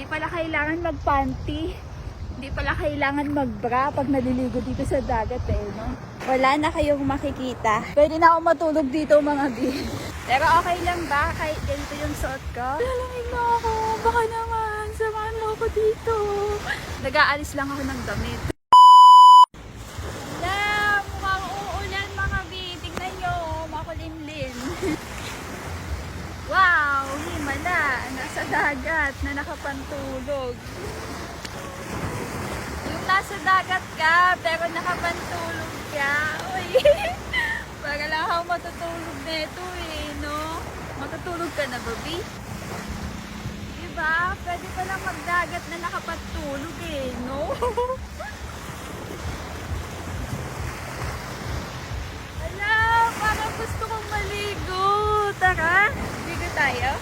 Hindi pala kailangan mag-panty. Hindi pala kailangan mag-bra pag naliligo dito sa dagat no? Wala na kayong makikita. Pwede na ako matulog dito mga bi. Pero okay lang ba kahit ganito yung suot ko? Lalamig na ako. Baka naman, samahan mo ako dito. Nag-aalis lang ako ng damit. Mukhang uulan mga bi. Tingnan nyo, makulimlim. Wow, himala. Nasa dagat na nakapantulog. Yung nasa dagat ka, pero nakapantulog ka. Uy, para lang ako matutulog nito no? Matutulog ka na, baby? Diba? Pwede pa lang magdagat na nakapantulog no? Hala, parang gusto kong maligo. Tara, ligo tayo.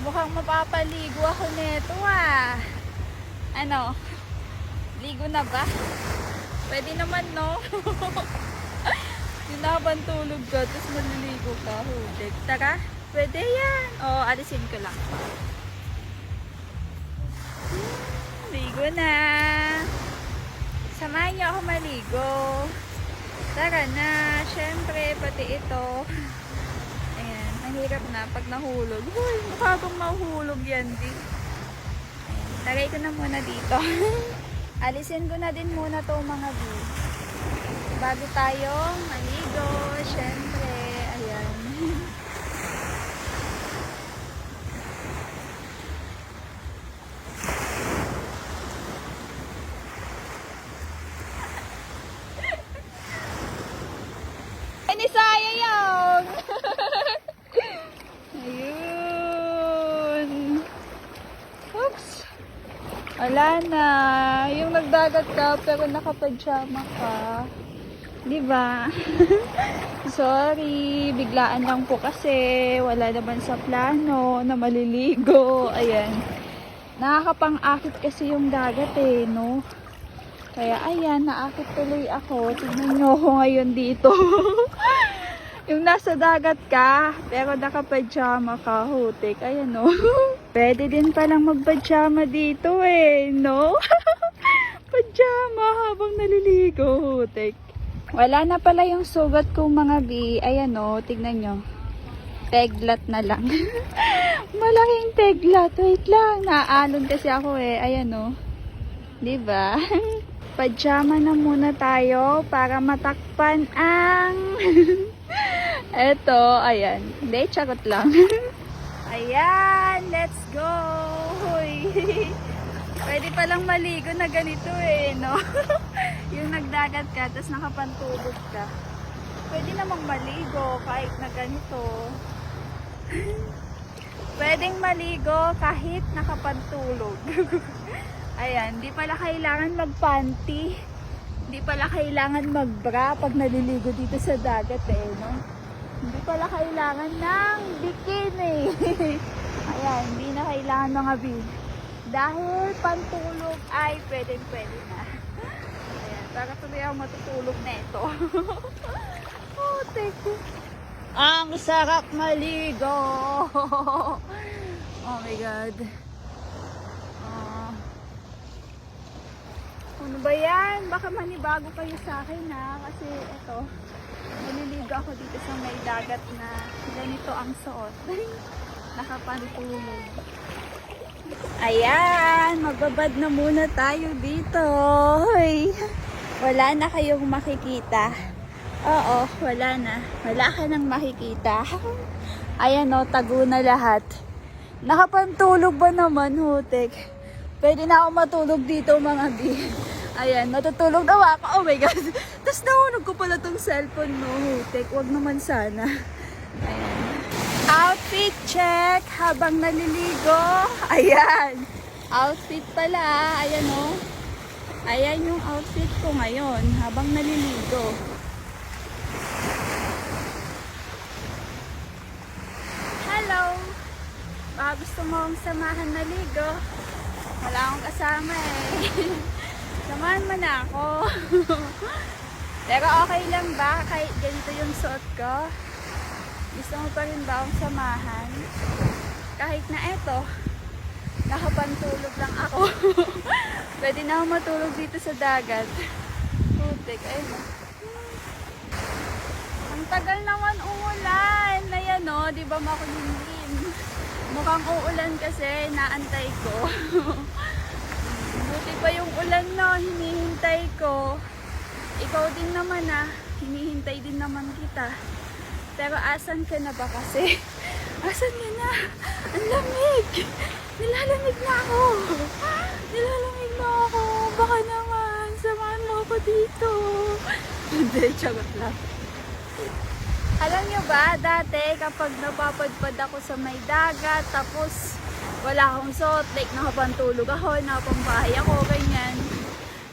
Mukhang mapapaligo ako neto Ano? Ligo na ba? Pwede naman no? Yung nakapantulog ka, tapos maliligo ka. Hulig. Tara, pwede yan. O, alisin ko lang. Ligo na. Samahan niyo ako maligo. Tara na. Siyempre, pati ito. Ayan, mahirap na pag nahulog. Uy, mukha bang mahulog yan, di? Ayan, lagay ko na muna dito. Alisin ko na din muna to mga bi. Bago tayo maligo, siyempre. Ayan. Nisaya yun! Ayun! Oops! Wala na. Yung nagdagat ka pero nakapadyama ka. Diba? Sorry. Biglaan lang po kasi wala naman sa plano na maliligo. Ayan. Nakakapang-akit kasi yung dagat no? Kaya ayan, naakit tuloy ako. Tignan nyo ako ngayon dito. Yung nasa dagat ka, pero naka-pajama ka, hutik. Ayan no. Pwede din palang mag-pajama dito no? Pajama habang naliligo, hutik. Wala na pala yung sugat kong mga bi. Ayan no, tignan nyo. Teglat na lang. Malaking teglat. Wait lang, naaalon kasi ako Ayan no. Diba? Pajama na muna tayo para matakpan ang eto, ayan. Hindi, charot lang. Ayan, let's go! Hoy. Pwede palang maligo na ganito no? Yung nagdagat ka, tapos nakapantulog ka. Pwede namang maligo kahit na ganito. Pwedeng maligo kahit nakapantulog. Ayan, di pala kailangan mag-panty. Di pala kailangan mag-bra pag naliligo dito sa dagat no? Hindi pala kailangan ng bikini. Ayan, hindi na kailangan mga bi. Dahil pantulog ay pwede na. Ayan, para tuloy ako matutulog na ito. Oh, thank you. Ang sarap maligo. Oh my God. Ano ba yan? Baka manibago kayo sa akin kasi ito, naliligo ako dito sa may dagat na ganito ang suot. Nakapantulog. Ayan, magbabad na muna tayo dito. Hoy, wala na kayong makikita. Oo, wala na. Wala ka nang makikita. Ayan tago na lahat. Nakapantulog ba naman, hutik? Pwede na ako matulog dito mga bi. Ayan, natutulog daw ako. Oh my God. Tapos nahulog ko pala tong cellphone hutik. Wag naman sana. Ayan. Outfit check habang naliligo. Ayan. Outfit pala. Ayan Ayan yung outfit ko ngayon habang naliligo. Hello. Baka gusto mong samahan naligo. Wala akong kasama Samahan mo na ako. Pero okay lang ba kahit ganito yung suot ko? Gusto mo pa rin ba akong samahan? Kahit na eto, Pwede na ako matulog dito sa dagat. Putik, ayun o. Ang tagal naman umulan. Ayan o, di ba makulimlim? Mukhang uulan kasi, naantay ko. Buti pa yung ulan no, hinihintay ko. Ikaw din naman hinihintay din naman kita. Pero asan ka na ba kasi? Asan ka na? Ang lamig! Nilalamig na ako! Nilalamig na ako! Baka naman, samahan mo ako dito. Hindi, charot lang. Alam nyo ba, dati kapag napapadpad ako sa may dagat, tapos wala akong suot, like nakapantulog ako, nakapambahay ako, ganyan.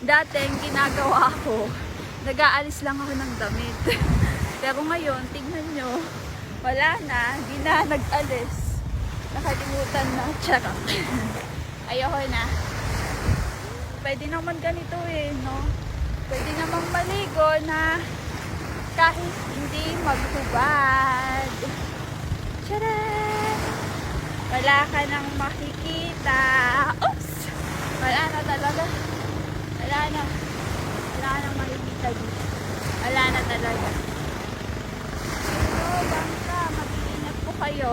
Dati, ang ginagawa ko, nag-aalis lang ako ng damit. Pero ngayon, tignan nyo, wala na, di na nag-alis. Nakalimutan na, charot. Ayoko na. Pwede naman ganito no? Pwede naman maligo na kahit hindi maghubad. Charot! Wala ka nang makikita. Oops! Wala na talaga. Wala na. Wala nang makikita dito. Wala na talaga. So, bangka, mag-iingat po kayo.